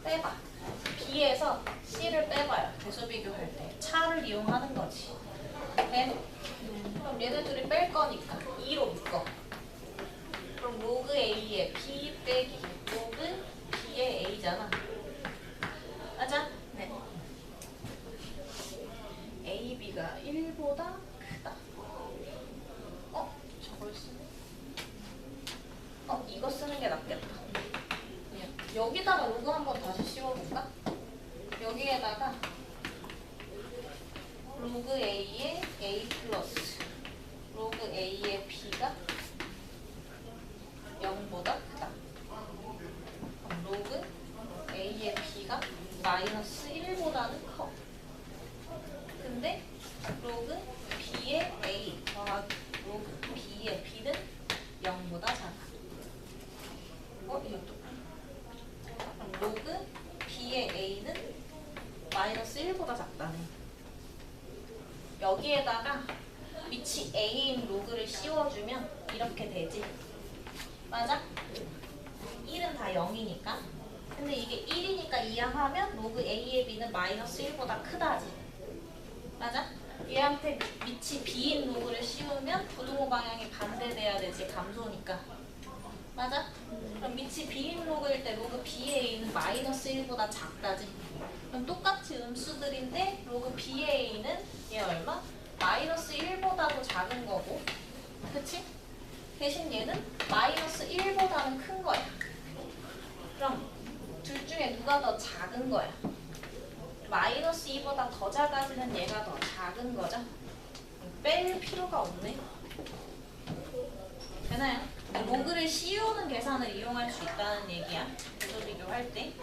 빼봐. B에서 C를 빼봐요. 대수 비교할 때. 차를 이용하는 거지. 돼? 그럼 얘네들이 뺄 거니까 2로 묶어. 그럼 로그 A의 B 빼기 로그 B의 A잖아. 맞아? 네. A, B가 1보다 크다. 저걸 쓰네. 이거 쓰는 게 낫겠다. 여기다가 로그 한번 다시 씌워볼까? 여기에다가 로그 A의 A 플러스 로그 A의 B가 0보다 크다. 그럼 로그 A의 B가 마이너스 1보다는 커. 근데 로그 B의 A 더하기 로그 B의 B는 0보다 작아. 이것도. 그럼 로그 B의 A는 마이너스 1보다 작다네. 여기에다가 위치 A인 로그를 씌워주면 이렇게 되지. 맞아? 1은 다 0이니까. 근데 이게 1이니까 이항하면 로그 A의 B는 마이너스 1보다 크다지. 맞아? 얘한테 위치 B인 로그를 씌우면 부등호 방향이 반대돼야 되지. 감소니까. 맞아? 그럼 위치 B인 로그일 때 로그 B의 A는 마이너스 1보다 작다지. 그럼 똑같이 음수들인데 로그 B의 A는 얘 얼마? 마이너스 1보다도 작은 거고. 그치? 대신 얘는 마이너스 1보다는 큰 거야. 그럼 둘 중에 누가 더 작은 거야? 마이너스 2보다 더 작아지는 얘가 더 작은 거죠? 뺄 필요가 없네. 되나요? 로그를 씌우는 계산을 이용할 수 있다는 얘기야. 대조 비교할 때.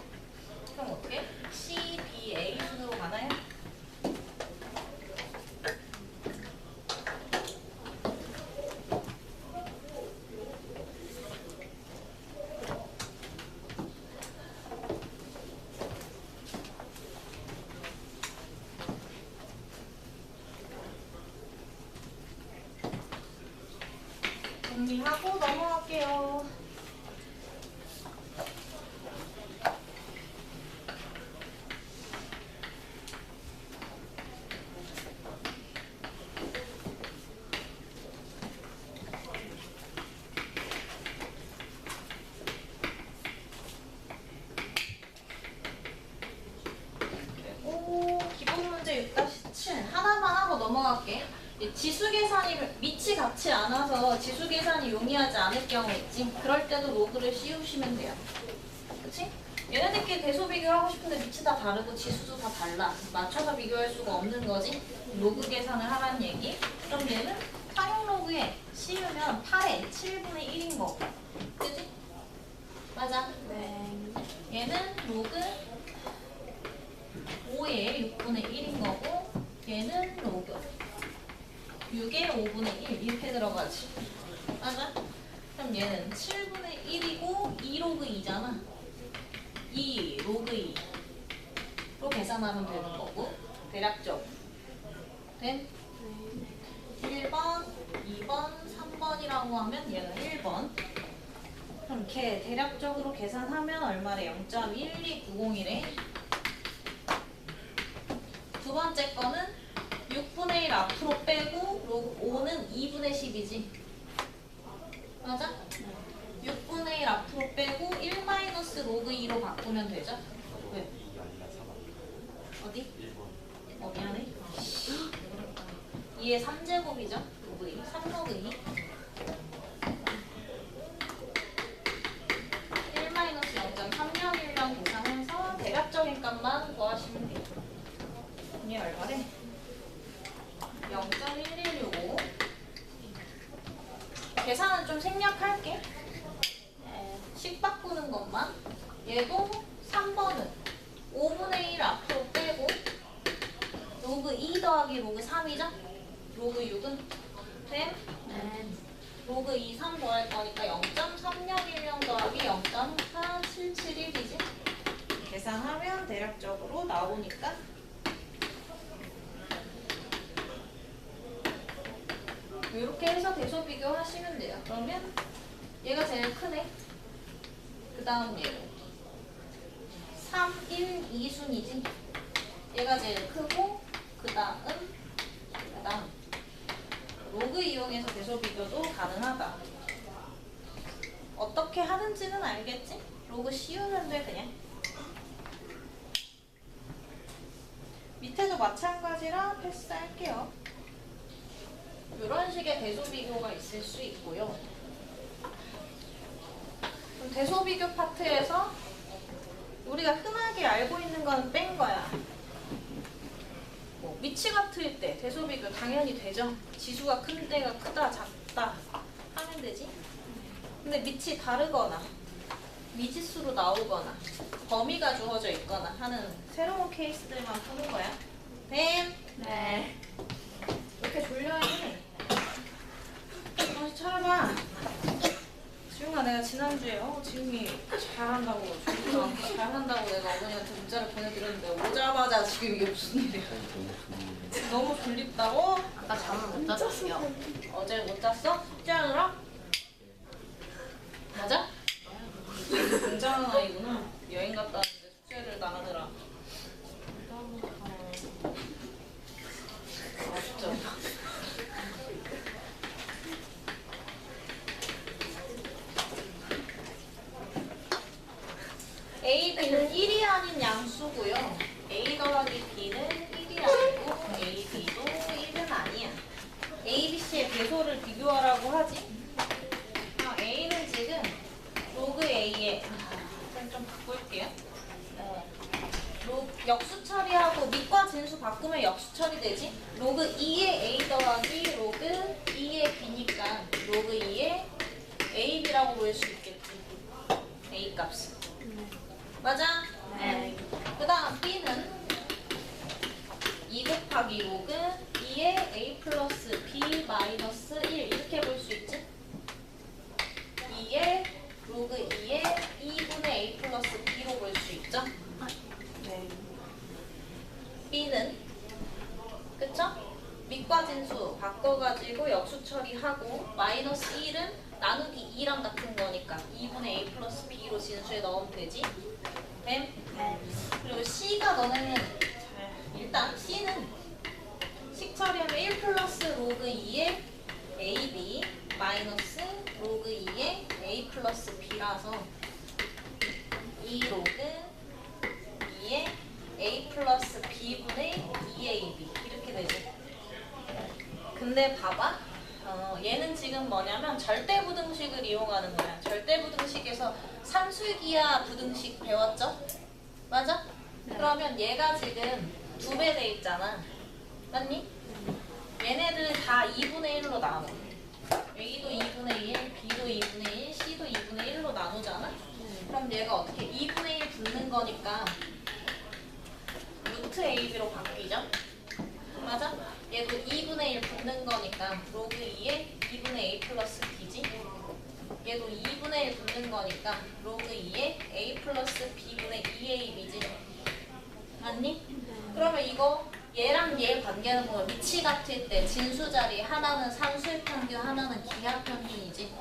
그럼 어떻게? C, B, A 순으로 가나요? 정리하고 넘어갈게요. 그리고 기본 문제 6-7 하나만 하고 넘어갈게. 지수 계산이 밑이 같지 않아서 지수 계산이 용이하지 않을 경우 있지. 그럴 때도 로그를 씌우시면 돼요. 그치? 얘네들끼리 대소 비교하고 싶은데 밑이 다 다르고 지수도 다 달라. 맞춰서 비교할 수가 없는 거지. 로그 계산을 하란 얘기. 그럼 얘는 상용 로그에 씌우면 8의 7분의 1인 거고. 그치? 맞아? 네. 얘는 로그 5의 6분의 1인 거고 얘는 로그 6의 5분의 1 이렇게 들어가지. 맞아? 그럼 얘는 7분의 1이고 2 로그 2잖아. 2 로그 2로 계산하면 되는 거고 대략적으로. 된? 1번, 2번, 3번이라고 하면 얘는 1번. 그럼 걔 대략적으로 계산하면 얼마래? 0.12901에 두 번째 거는 6분의 1 앞으로 빼고 로그 5는 2분의 10이지. 맞아? 6분의 1 앞으로 빼고 1 마이너스 로그 2로 바꾸면 되죠? 왜? 어디? 미안해. 2의 3제곱이죠? 로그 2. 3로그 2. 1 마이너스 0.301명 계산해서 대략적인 값만 구하시면 돼요. 이게 얼마래? 0.1165. 계산은 좀 생략할게. 식 바꾸는 것만. 얘도 3번은 5분의 1 앞으로 빼고 로그 2 더하기 로그 3이죠? 로그 6은 됨? 로그 2, 3 더할 거니까 0.301명 더하기 0.4771이지? 계산하면 대략적으로 나오니까 이렇게 해서 대소 비교하시면 돼요. 그러면 얘가 제일 크네. 그 다음 얘는 3, 1, 2순이지. 얘가 제일 크고 그 다음 로그 이용해서 대소 비교도 가능하다. 어떻게 하는지는 알겠지? 로그 씌우면 돼 그냥. 밑에도 마찬가지라 패스할게요. 이런 식의 대소 비교가 있을 수 있고요. 그럼 대소 비교 파트에서 우리가 흔하게 알고 있는 건 뺀 거야. 뭐 위치 같을 때 대소 비교 당연히 되죠. 지수가 큰 데가 크다 작다 하면 되지. 근데 밑이 다르거나 미지수로 나오거나 범위가 주어져 있거나 하는 새로운 케이스들만 푸는 거야. 됨? 네. 이렇게 졸려해. 정신 차려봐. 지웅아, 내가 지난주에 지웅이 잘한다고 졸지도 않고 잘한다고 내가 어머니한테 문자를 보내드렸는데 오자마자 지금 이게 무슨 일이야. 너무 졸립다고? 아까 잠을 못 잤어요. 어제 못 잤어? 숙제하느라? 맞아? 굉장한 아이구나. 여행 갔다 왔는데 숙제를 나가느라. 아 진짜. A, B는 1이 아닌 양수고요. A 더하기 B는 1이 아니고 A, B도 1은 아니야. A, B, C의 배소를 비교하라고 하지. A는 지금 로그 A에 좀 바꿀게요. 역수 처리하고 밑과 진수 바꾸면 역수 처리되지. 로그 2의 A 더하기 로그 2의 B니까 로그 2의 AB라고 보일 수 있겠지. A 값은. 맞아? 네. 그 다음 B는 2 곱하기 로그 2의 A 플러스 B 마이너스 1 이렇게 볼 수 있지? 2의 로그 2의 2분의 A 플러스 B로 볼 수 있죠? 네. B는 그쵸? 밑과 진수 바꿔가지고 역수 처리하고 마이너스 1은 나누기 2랑 같은 거니까 2분의 A 플러스 B로 진수에 넣으면 되지? 됨? 네. 그리고 C가 너네는 일단 C는 식 처리하면 1 플러스 로그 2의 AB 마이너스 로그 2의 A 플러스 B라서 2 로그 2의 A 플러스 B분의 2AB 이렇게 되지. 근데 봐봐. 얘는 지금 뭐냐면 절대부등식을 이용하는 거야. 절대부등식에서 산술기하 부등식 배웠죠? 맞아? 네. 그러면 얘가 지금 2배 돼 있잖아. 맞니? 얘네들 다 2분의 1로 나눠. A도 2분의 1, B도 2분의 1, C도 2분의 1로 나누잖아? 그럼 얘가 어떻게 2분의 1 붙는 거니까 루트 AB로 바뀌죠? 맞아? 얘도 2분의 1 붙는 거니까 로그 2에 2분의 A 플러스 B지? 얘도 2분의 1 붙는 거니까 로그 2에 A 플러스 B분의 2AB지? 맞니? 그러면 이거 얘랑 얘 관계는 뭐야? 위치 같을 때 진수 자리 하나는 산수의 평균, 하나는 기하 평균이지?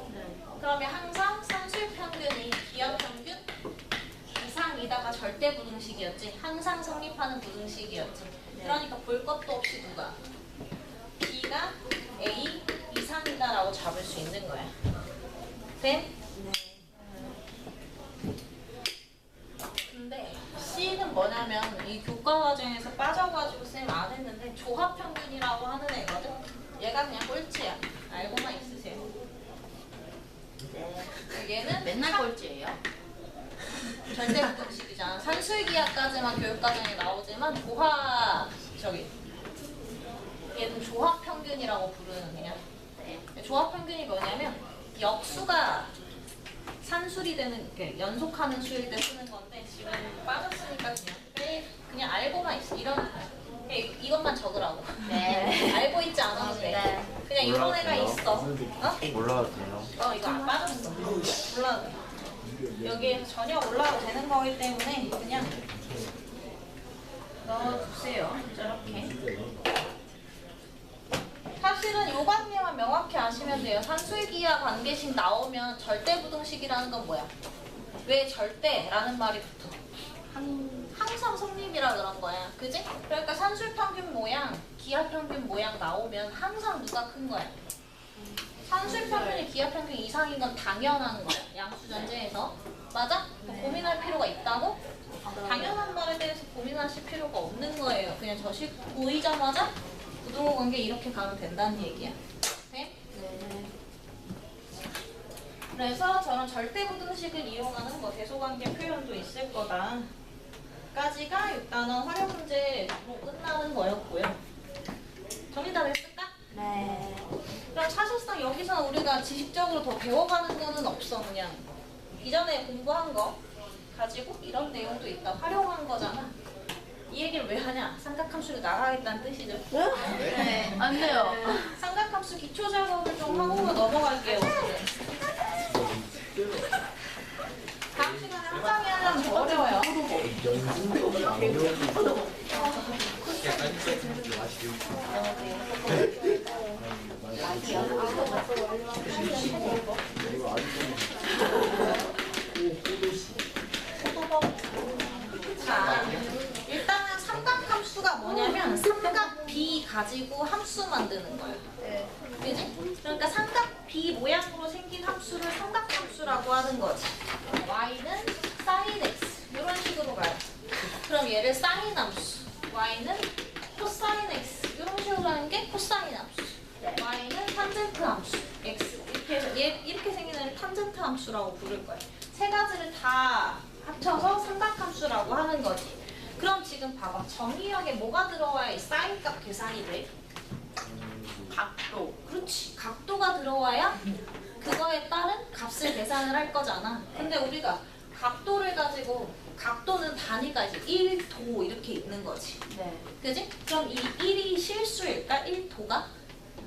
그러면 항상 산수의 평균이 기하 평균 이상이다가 절대 부등식이었지? 항상 성립하는 부등식이었지? 그러니까 볼 것도 없이 누가? B가 A 이상이다라고 잡을 수 있는 거야. 돼? 근데 C는 뭐냐면 이 교과 과정에서 빠져가지고 쌤 안 했는데 조합 평균이라고 하는 애거든? 얘가 그냥 꼴찌야. 알고만 있으세요. 얘는 맨날 꼴찌예요? 절대 부등식이잖아. 산술기하까지만 교육과정에 나오지만 얘는 조합 평균이라고 부르는 그냥. 네. 조합 평균이 뭐냐면 역수가 산술이 되는 이렇게 연속하는 수일 때 쓰는 건데 지금 빠졌으니까 그냥 알고만 있어. 이것만 적으라고. 네. 알고 있지 않아도 돼. 네. 그냥 이런 애가 있어. 올라가도 돼요? 이거 안 빠졌어. 올라가도 돼. 여기 전혀 올라가도 되는 거기 때문에 그냥 넣어주세요. 저렇게. 사실은 요 관계만 명확히 아시면 돼요. 산술기하 관계식 나오면 절대부등식이라는 건 뭐야? 왜 절대라는 말이 붙어? 항상 성립이라 그런 거야. 그지? 그러니까 산술평균 모양, 기하평균 모양 나오면 항상 누가 큰 거야? 산술평균이 기하평균 이상인 건 당연한 거야. 양수전제에서. 맞아? 뭐 고민할 필요가 있다고? 당연한 말에 대해서 고민하실 필요가 없는 거예요. 그냥 저식 보이자마자 부등호 관계 이렇게 가면 된다는 얘기야. 네? 그래서 저런 절대부등식을 이용하는 뭐 대소관계 표현도 있을 거다. 까지가 6단원 활용 문제로 끝나는 거였고요. 정리 다 됐을까? 네. 그럼 사실상 여기서 우리가 지식적으로 더 배워가는 거는 없어. 그냥 이전에 공부한 거 가지고 이런 내용도 있다. 활용한 거잖아. 이 얘기를 왜 하냐? 삼각함수를 나가겠다는 뜻이죠. 네. 안 돼요. 삼각함수 기초 작업을 좀 하고 넘어갈게요. 다음 시간에 한 방에 하려면 더 어려워요. 자, 일단은 삼각함수가 뭐냐면 삼각 B 가지고 함수 만드는 거예요. 그지? 그러니까 삼각 B 모양으로 생긴 함수를 삼각함수라고 하는 거지. y는 sin x 이런 식으로 가요. 그럼 얘를 sin 함수, y는 cosine x 이런 식으로 하는 게 코사인 함수, y는 탄젠트 함수, x 이렇게 해서 이렇게 생긴 애를 탄젠트 함수라고 부를 거예요. 세 가지를 다 합쳐서 삼각함수라고 하는 거지. 그럼 지금 봐봐. 정의역에 뭐가 들어와야 이 사인 값 계산이 돼? 각도. 그렇지. 각도가 들어와야 그거에 따른 값을 계산을 할 거잖아. 근데 우리가 각도를 가지고 각도는 단위가 이제 1도 이렇게 있는 거지. 네. 그지? 그럼 이 1이 실수일까? 1도가?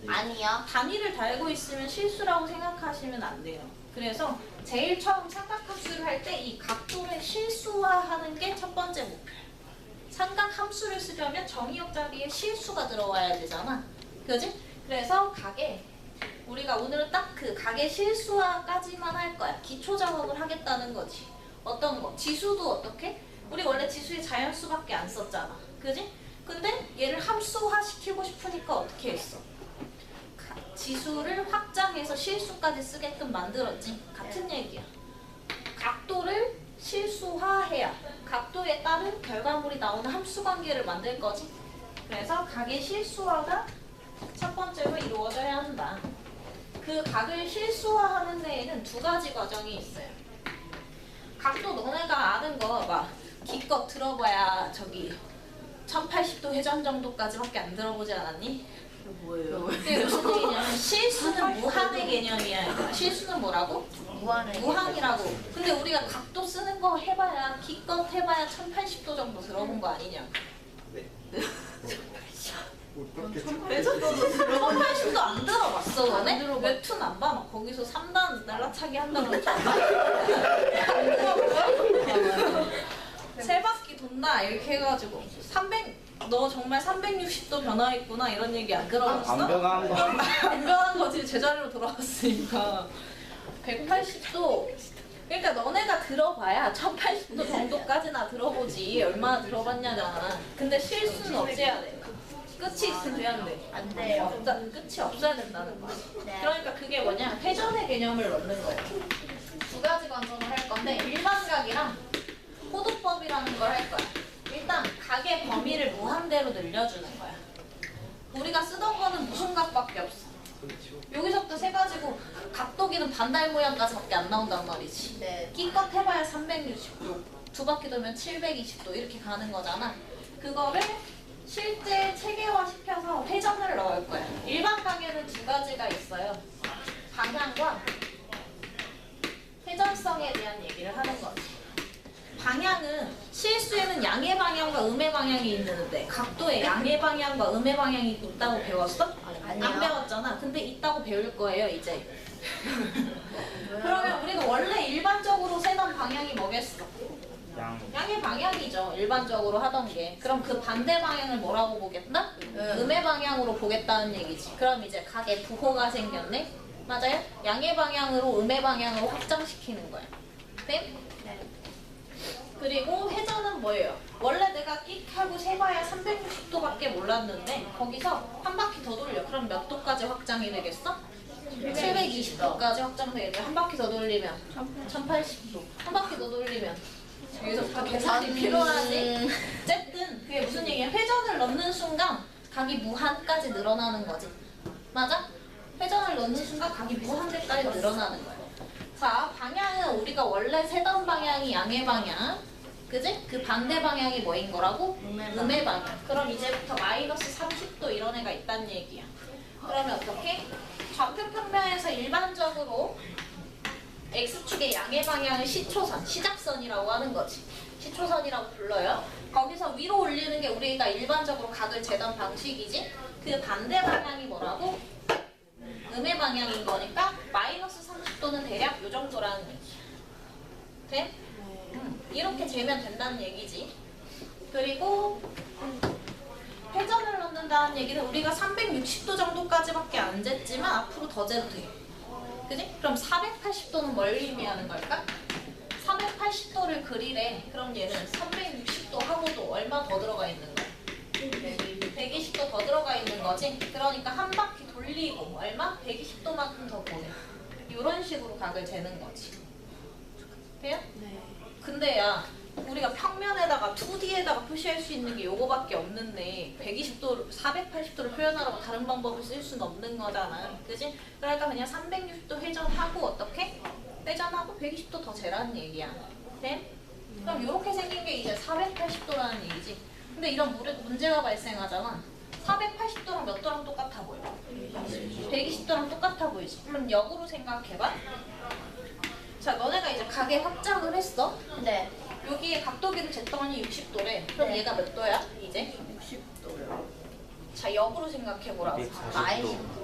아니요. 단위를 달고 있으면 실수라고 생각하시면 안 돼요. 그래서 제일 처음 삼각함수를 할 때 이 각도를 실수화하는 게 첫 번째 목표예요. 삼각함수를 쓰려면 정의역 자리에 실수가 들어와야 되잖아. 그지? 그래서 각에 우리가 오늘은 딱 그 각의 실수화까지만 할 거야. 기초 작업을 하겠다는 거지. 어떤 거? 지수도 어떻게? 우리 원래 지수에 자연수밖에 안 썼잖아. 그지? 근데 얘를 함수화 시키고 싶으니까 어떻게 했어? 지수를 확장해서 실수까지 쓰게끔 만들었지. 같은 얘기야. 각도를 실수화해야 각도에 따른 결과물이 나오는 함수 관계를 만들 거지. 그래서 각의 실수화가 첫 번째로 이루어져야 한다. 그 각을 실수화하는 데에는 두 가지 과정이 있어요. 각도 너네가 아는 거 막 기껏 들어봐야 저기 1080도 회전 정도까지밖에 안 들어보지 않았니? 뭐예요? 그게 무슨 얘기냐면 실수는 무한의 개념이야. 실수는 뭐라고? 무한의 무한이라고. 근데 우리가 각도 쓰는 거 해봐야 기껏 해봐야 1080도 정도 들어본 거 아니냐? 회전도도 들어본 1080도 안 들어봤어 너네? 웹툰 안 봐? 막 거기서 3단 날라차기 한다고 그러지 않아? 안 들어봤어? 세 바퀴 돈다 이렇게 해가지고 300 너 정말 360도 변화했구나 이런 얘기 안 들어봤어? 안 변한 거. 안 변한 거지. 제자리로 돌아왔으니까 180도. 그러니까 너네가 들어봐야 1080도 정도까지나 들어보지 얼마나 들어봤냐잖아. 근데 실수는 어째야 돼? 끝이 있으면 돼야 돼. 안 돼요. 끝이 없어야 된다는 거야. 네. 그러니까 그게 뭐냐? 회전의 개념을 넣는 거예요. 두 가지 관점을 할 건데 일반각이랑 호도법이라는 걸 할 거야. 일단 각의 범위를 무한대로 늘려주는 거야. 우리가 쓰던 거는 무슨 각밖에 없어. 여기서부터 세 가지고 각도기는 반달 모양까지밖에 안 나온단 말이지. 네. 기껏 해봐야 360도, 두 바퀴 돌면 720도 이렇게 가는 거잖아. 그거를 실제 체계화 시켜서 회전을 넣을 거야. 일반 각에는 두 가지가 있어요. 방향과 회전성에 대한 얘기를 하는 거지. 방향은 실수에는 양의 방향과 음의 방향이 있는데 각도에 양의 방향과 음의 방향이 있다고 배웠어? 아니요. 안 배웠잖아. 근데 있다고 배울 거예요 이제. 그러면 우리가 원래 일반적으로 세던 방향이 뭐겠어? 양의 방향이죠. 일반적으로 하던 게. 그럼 그 반대 방향을 뭐라고 보겠다? 음의 방향으로 보겠다는 얘기지. 그럼 이제 각에 부호가 생겼네? 맞아요? 양의 방향으로 음의 방향으로 확장시키는 거야. 네? 그리고 회전은 뭐예요? 원래 내가 끽 하고 세봐야 360도밖에 몰랐는데 거기서 한 바퀴 더 돌려. 그럼 몇 도까지 확장이 되겠어? 720도까지 확장되겠네. 한 바퀴 더 돌리면 1080도. 한 바퀴 더 돌리면 여기서부터 계산이 필요하지. 어쨌든 그게 무슨 얘기야? 회전을 넣는 순간 각이 무한까지 늘어나는 거지. 맞아? 회전을 넣는 순간 각이 무한대까지 늘어나는 거야. 자, 방향은 우리가 원래 세던 방향이 양의 방향, 그지? 그 반대 방향이 뭐인 거라고? 음의 방향. 그럼 이제부터 마이너스 30도 이런 애가 있다는 얘기야. 그러면 어떻게? 좌표 평면에서 일반적으로 x축의 양의 방향을 시초선, 시작선이라고 하는 거지. 시초선이라고 불러요. 거기서 위로 올리는 게 우리가 일반적으로 각을 재던 방식이지. 그 반대 방향이 뭐라고? 음의 방향인 거니까 마이너스 30도는 대략 요 정도라는 얘기야. 돼? 이렇게 재면 된다는 얘기지. 그리고 회전을 넣는다는 얘기는 우리가 360도 정도까지밖에 안 쟀지만 앞으로 더 재도 돼. 그지? 그럼 480도는 뭘 의미하는 걸까? 480도를 그리래. 그럼 얘는 360도 하고도 얼마 더 들어가 있는 거야? 120도 더 들어가 있는 거지. 그러니까 한 바퀴 돌리고 얼마? 120도만큼 더 보내. 이런 식으로 각을 재는 거지. 돼요? 네. 근데 야, 우리가 평면에다가 2D에다가 표시할 수 있는 게 요거밖에 없는데 120도, 480도를 표현하라고 다른 방법을 쓸 수는 없는 거잖아. 그지? 그러니까 그냥 360도 회전하고 어떻게? 회전하고 120도 더 재라는 얘기야. 돼? 그럼 이렇게 생긴 게 이제 480도라는 얘기지. 근데 이런 문제가 발생하잖아. 480도랑 몇 도랑 똑같아 보여? 120도랑 똑같아 보이지? 그럼 역으로 생각해봐. 자, 너네가 이제 가게 확장을 했어. 네. 여기에 각도기를 쟀더니 60도래. 그럼 네. 얘가 몇 도야? 이제? 60도요. 자, 역으로 생각해보라고. 140도.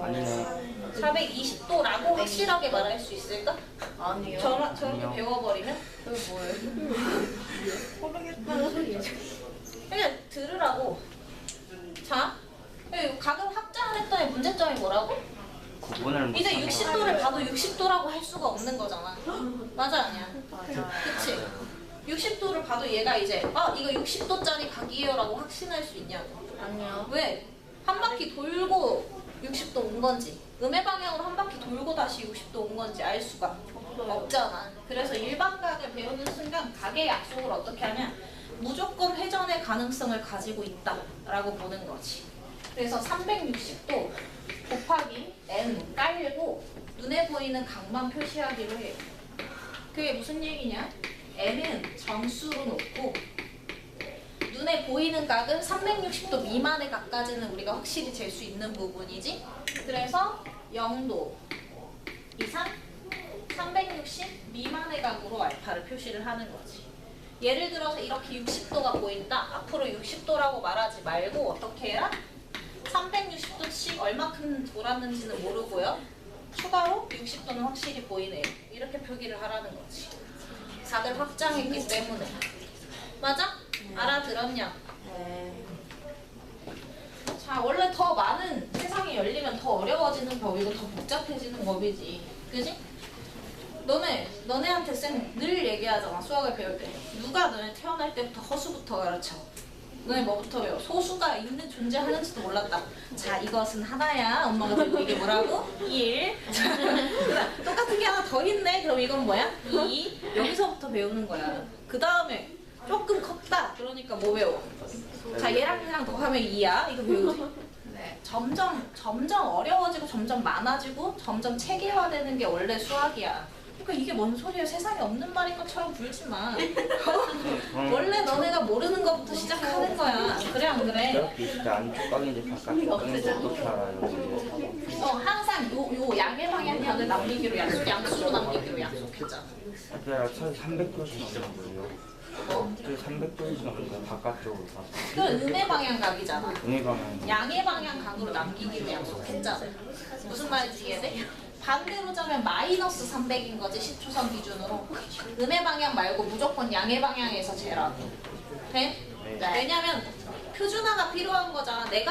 아니네. 420도라고 확실하게 말할 수 있을까? 아니요. 저렇게 아니요. 배워버리면? 그게 뭐예요? 그냥 들으라고. 자, 여기 각을 확장을 했더니 문제점이 뭐라고? 구분을 못 이제 하는 60도를 봐도 60도라고 할 수가 없는 거잖아. 맞아, 아니야? 맞아요. 그치? 60도를 봐도 얘가 이제 이거 60도짜리 각이에요 라고 확신할 수 있냐고. 아니요. 왜? 한 바퀴 돌고 60도 온 건지 음의 방향으로 한 바퀴 돌고 다시 60도 온 건지 알 수가 없잖아. 그래서 일반각을 배우는 순간 각의 약속을 어떻게 하냐, 무조건 회전의 가능성을 가지고 있다라고 보는 거지. 그래서 360도 곱하기 n 깔고 눈에 보이는 각만 표시하기로 해요. 그게 무슨 얘기냐? n은 정수로 놓고 눈에 보이는 각은 360도 미만의 각까지는 우리가 확실히 잴 수 있는 부분이지. 그래서 0도 이상 360 미만의 각으로 알파를 표시를 하는 거지. 예를 들어서 이렇게 60도가 보인다. 앞으로 60도라고 말하지 말고 어떻게 해라? 360도씩 얼마큼 돌았는지는 모르고요. 추가로 60도는 확실히 보이네요. 이렇게 표기를 하라는 거지. 각을 확장했기 때문에. 맞아? 알아들었냐? 네. 자, 원래 더 많은 세상이 열리면 더 어려워지는 법이고 더 복잡해지는 법이지. 그지? 너네한테 쌤 늘 얘기하잖아. 수학을 배울 때. 누가 너네 태어날 때부터 허수부터 가르쳐. 너네 뭐부터 배워? 소수가 있는 존재하는지도 몰랐다. 자, 이것은 하나야. 엄마가 들고 이게 뭐라고? 1. 똑같은 게 하나 더 있네. 그럼 이건 뭐야? 2. 여기서부터 배우는 거야. 그 다음에 조금 컸다. 그러니까 뭐 배워? 자, 얘랑 더하면 2야. 이거 배우지? 네. 점점 어려워지고 점점 많아지고 점점 체계화되는 게 원래 수학이야. 그러니까 이게 뭔 소리야? 세상에 없는 말인 것처럼 굴지 마. 원래 너네가 모르는 것부터 시작하는 거야. 그래 안 그래? 이렇게 있을 때 안쪽 각인지 바깥쪽 각인지 어떻게 알아요? 항상 요 양의 방향 각을 남기기로 양수로 남기기로 약속했잖아. 그냥 처음에 300도씩 넘어요. 뭐? 저 300도씩 넘어요. 바깥쪽으로 다. 그 음의 방향 각이잖아. 음의 방향. 양의 방향 각으로 남기기로 약속했잖아. 무슨 말인지 이해돼? 반대로 자면 마이너스 300인 거지, 시초선 기준으로. 음의 방향 말고 무조건 양의 방향에서 재라고. 돼? 네. 왜냐면 표준화가 필요한 거잖아. 내가